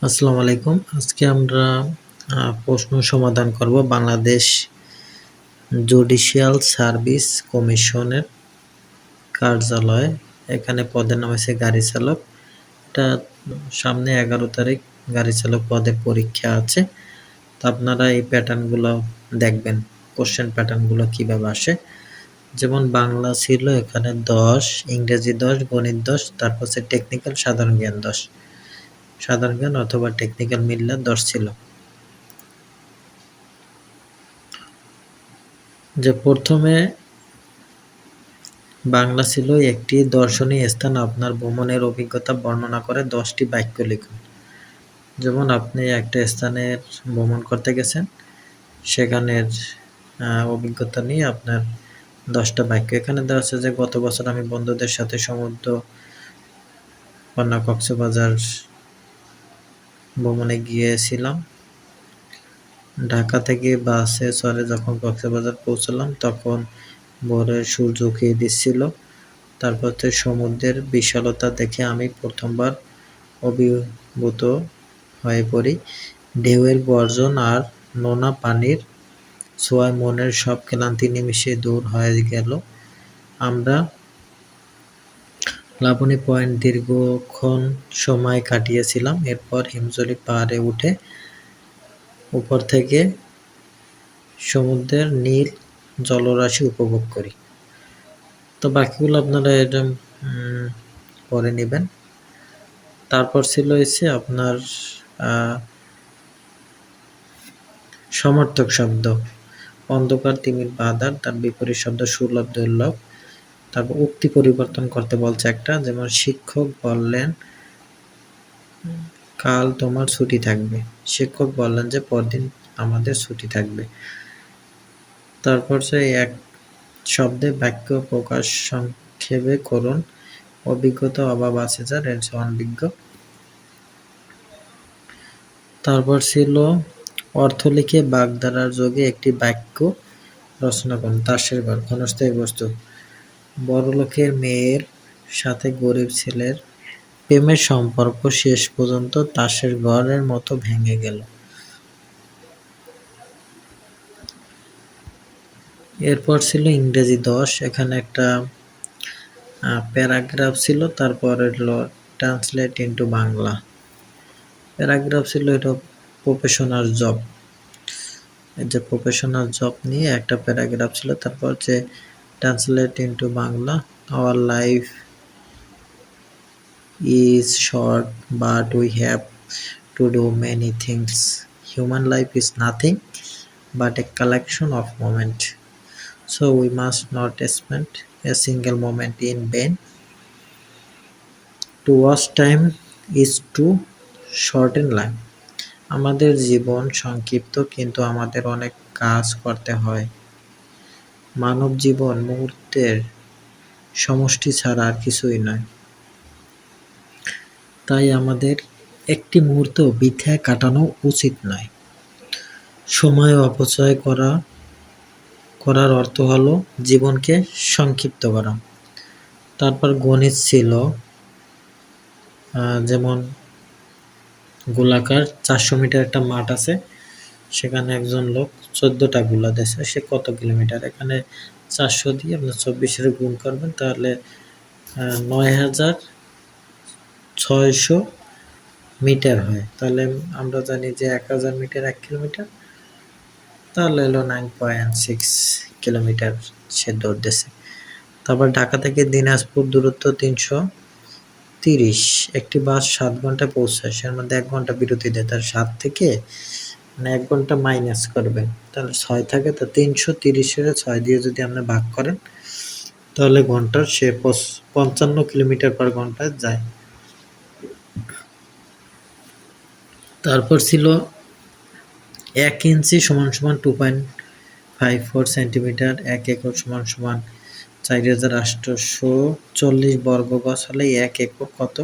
আসসালামু আলাইকুম। আজকে আমরা প্রশ্ন সমাধান করব বাংলাদেশ জুডিশিয়াল সার্ভিস কমিশনের কার্যালয়ে। এখানে পদের নাম হচ্ছে গাড়ি চালক। এটা সামনে 11 তারিখ গাড়ি চালক পদে পরীক্ষা আছে। তো আপনারা এই প্যাটার্নগুলো দেখবেন, কোশ্চেন প্যাটার্নগুলো কিভাবে আসে। যেমন বাংলা ছিল এখানে 10, ইংরেজি 10, গণিত 10, তারপর হচ্ছে টেকনিক্যাল সাধারণ জ্ঞান 10। সাধারণ জ্ঞান অথবা টেকনিক্যাল মিললে 10 ছিল। যে প্রথমে বাংলা ছিল একটি দর্শনীয় স্থান আপনার ভ্রমণের অভিজ্ঞতা বর্ণনা করে 10টি বাক্য লিখুন। যেমন আপনি একটা স্থানের ভ্রমণ করতে গেছেন, সেখানের অভিজ্ঞতা নিয়ে আপনার 10টা বাক্য। এখানে দেওয়া আছে যে গত বছর আমি বন্ধুদের সাথে সমুদ্র পান্না কক্সবাজার ভ্রমণে গিয়েছিলাম। ঢাকা থেকে বাসে চড়ে যখন কক্সবাজার পৌঁছলাম তখন ভোরের সূর্য উঁকিয়ে দিচ্ছিল। তারপর হচ্ছে সমুদ্রের বিশালতা দেখে আমি প্রথমবার অভিভূত হয়ে পড়ি। ঢেউয়ের গর্জন আর নোনা পানির ছোঁয়ায় মনের সব ক্লান্তি নিমেষে দূর হয়ে গেল। আমরা লাবণী পয়েন্ট দীর্ঘক্ষণ সময় কাটিয়েছিলাম। এরপর হিমজলি পাহাড়ে উঠে উপর থেকে সমুদ্রের নীল জলরাশি উপভোগ করি। তো বাকিগুলো আপনারা এরকম পড়ে নেবেন। তারপর ছিল হচ্ছে আপনার সমর্থক শব্দ। অন্ধকার, তিমির, বাধার, তার বিপরীত শব্দ সুলভ, দুর্লভ। তারপর উক্তি পরিবর্তন করতে বলছে একটা, যেমন শিক্ষক বললেন কাল তোমার ছুটি থাকবে। শিক্ষক বললেন যে পরদিন আমাদের ছুটি থাকবে। তারপর সে এক শব্দে বাক্য প্রকাশ সংক্ষেপে করুন। অভিজ্ঞতা অভাব আছে যার, এর অনভিজ্ঞ। তারপর ছিল অর্থ লিখে বাগধারার যোগে একটি বাক্য রচনা করুন। তাসের ঘর, ক্ষণস্থায়ী বস্তু। বড়লোকের মেয়ের সাথে গরিব ছেলের প্রেমের সম্পর্ক শেষ পর্যন্ত তাসের ঘরের মতো ভেঙে গেল। এরপর ছিল ইংরেজি 10। এখানে একটা প্যারাগ্রাফ ছিল, তারপর হলো ট্রান্সলেট ইন্টু বাংলা। প্যারাগ্রাফ ছিল এটা প্রফেশনাল জব। এই যে প্রফেশনাল জব নিয়ে একটা প্যারাগ্রাফ ছিল। তারপর যে translate into Bangla, our life is short but we have to do many things. Human life is nothing but a collection of moments. So we must not spend a single moment in vain. To waste time is to shorten life. আমাদের জীবন সংক্ষিপ্ত, কিন্তু আমাদের অনেক কাজ করতে হয়। মানব জীবন মুহূর্তের সমষ্টি ছাড়া আর কিছুই নয়। তাই আমাদের একটি মুহূর্ত বৃথায় কাটানো উচিত নয়। সময় অপচয় করার অর্থ হলো জীবনকে সংক্ষিপ্ত করা। তারপর গণিত ছিল, যেমন গোলাকার 400 মিটার একটা মাঠ আছে, সেখানে একজন লোক 14টা গোলা দিয়েছে, সে কত কিলোমিটার। এখানে 400 দিয়ে আপনি 24 গুণ করবেন, তাহলে 9600 মিটার হয়। তাহলে আমরা জানি যে 1000 মিটার 1 কিলোমিটার, তাহলে হলো 9.6 কিলোমিটার সে দৌড় দিয়েছে। তারপর ঢাকা থেকে দিনাজপুর দূরত্ব 330। একটি বাস 7 ঘন্টায় পৌঁছায়, সের মধ্যে 1 ঘন্টা বিরতি দেয়। তার 7 থেকে 1 ঘন্টা মাইনাস করবেন, তাহলে 6 থাকে। তো 330-এর 6 দিয়ে যদি আপনি ভাগ করেন, তাহলে ঘন্টার সে 55 কিলোমিটার পার ঘন্টায় যায়। তারপর ছিল 1 ইঞ্চি সমান সমান 2.54 সেন্টিমিটার, 1 একর সমান সমান 4840 বর্গ গজ হলে 1 একক কত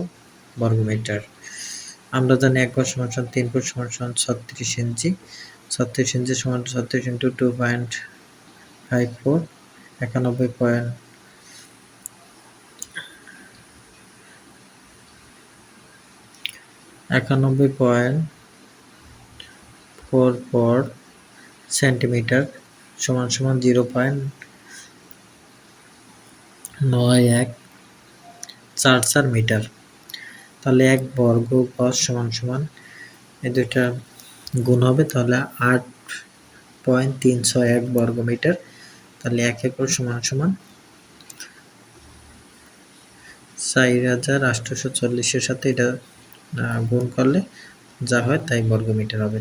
বর্গমিটার। আমরা জানি 1 গজ সমান সমান 3 ফুট সমান সমান 36 ইঞ্চি। 36 ইঞ্চি সমান 36 ইন্টু 2.54, 91 91.44 সেন্টিমিটার সমান সমান 0.9144 মিটার। তাহলে 1 বর্গ গজ সমান সমান এই দুইটা গুণ হবে, তাহলে 8.301 বর্গ মিটার। তাহলে 1 একর সমান সমান 4840 সাথে এটা গুণ করলে যা হয় তাই বর্গ মিটার হবে।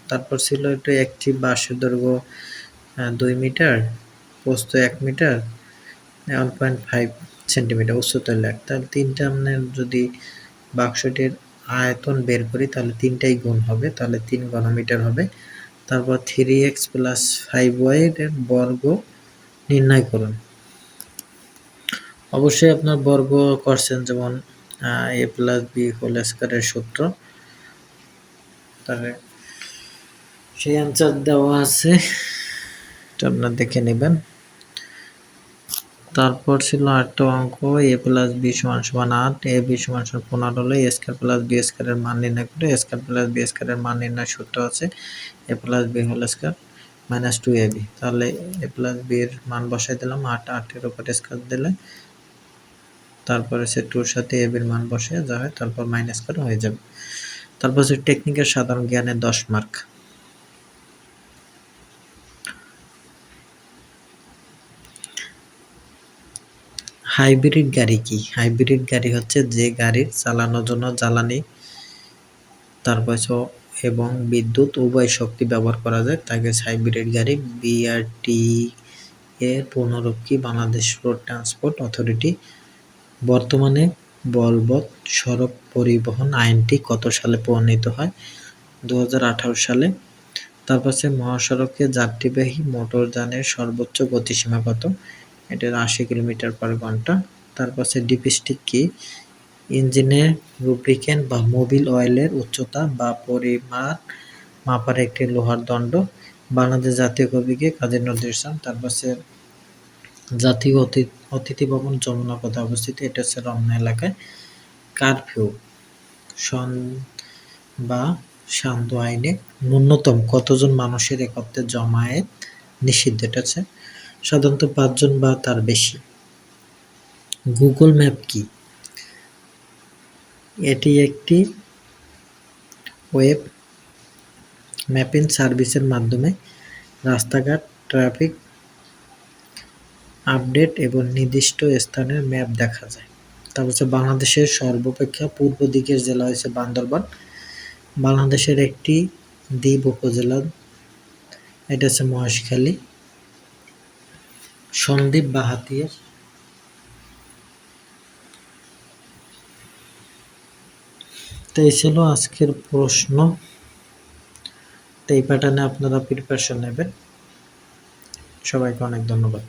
তারপর ছিল একটু একটি বাঁশের দৈর্ঘ্য 2 মিটার, প্রস্থ 1 মিটার, 1.5 সেন্টিমিটার, উচ্চতায় লেখ। তাহলে তিনটা আপনার যদি বাক্সটির আয়তন বের করি তাহলে তিনটাই গুণ হবে, তাহলে 3 ঘনমিটার হবে। তারপর 3x + 5y এর বর্গ নির্ণয় করুন। অবশ্যই আপনার বর্গ করছেন, যেমন a + b হোল স্কয়ারের সূত্র, তাহলে সেই অ্যান্সার দেওয়া আছে, এটা আপনারা দেখে নেবেন। তারপর ছিল আরেকটা অঙ্ক, a + b = 8, ab = 15 হলে a² + b² এর মান নির্ণয় করে। a² + b² এর মান নির্ণয় সূত্র আছে a + b whole square - 2ab। তাহলে a + b এর মান বসাই দিলাম, 8 এর উপর স্কয়ার দিলে তারপরে সে 2 এর সাথে ab এর মান বসিয়ে যা হয় তারপর মাইনাস করে হয়ে যাবে। তারপর হচ্ছে টেকনিকের সাধারণ জ্ঞানে 10 মার্ক। হাইব্রিড গাড়ি কি? হাইব্রিড গাড়ি হচ্ছে যে গাড়ির চালানোর জন্য জ্বালানি তারপর এবং বিদ্যুৎ উভয় শক্তি ব্যবহার করা যায় তাকে হাইব্রিড গাড়ি। BRT এর পুনরুক্তি বাংলাদেশ রোড ট্রান্সপোর্ট অথরিটি। বর্তমানে বলবৎ সড়ক পরিবহন আইনটি কত সালে প্রণীত হয়? 2018 সালে। তারপর মহাসড়কে যাত্রীবাহী মোটরযানের সর্বোচ্চ গতিসীমা কত? এটার 80 কিলোমিটার/ঘন্টা। তারপর ডিপস্টিক কি? ইঞ্জিনের লুব্রিকেন্ট বা মোবিল অয়েলের উচ্চতা বা পরিমাণ মাপার একটি লোহার দণ্ড। বাংলাদেশ জাতীয় কবি কে? কাজী নজরুল ইসলাম। তারপর জাতীয় অতিথি ভবন যমুনা কোথায় অবস্থিত? এটা হচ্ছে রমনা এলাকায়। কারফিউ বা সান্ধ্য আইনে ন্যূনতম কতজন মানুষের একত্রে জমায়েত নিষিদ্ধ? এটা হচ্ছে সাধারণত 5 জন বা তার বেশি। গুগল ম্যাপ কি? এটি একটি ওয়েব ম্যাপিং সার্ভিসের মাধ্যমে রাস্তাঘাট, ট্রাফিক আপডেট এবং নির্দিষ্ট স্থানের ম্যাপ দেখা যায়। তারপর বাংলাদেশের সর্বাপেক্ষা পূর্ব দিকের জেলা হচ্ছে বান্দরবান। বাংলাদেশের একটি দ্বীপ উপজেলা, এটা হচ্ছে মহেশখালী। সন্দ্বীপ বা হাতিয়ার। তো এই ছিল আজকের প্রশ্ন। তো এই প্যাটার্নে আপনারা প্রিপারেশন নেবেন। সবাইকে অনেক ধন্যবাদ।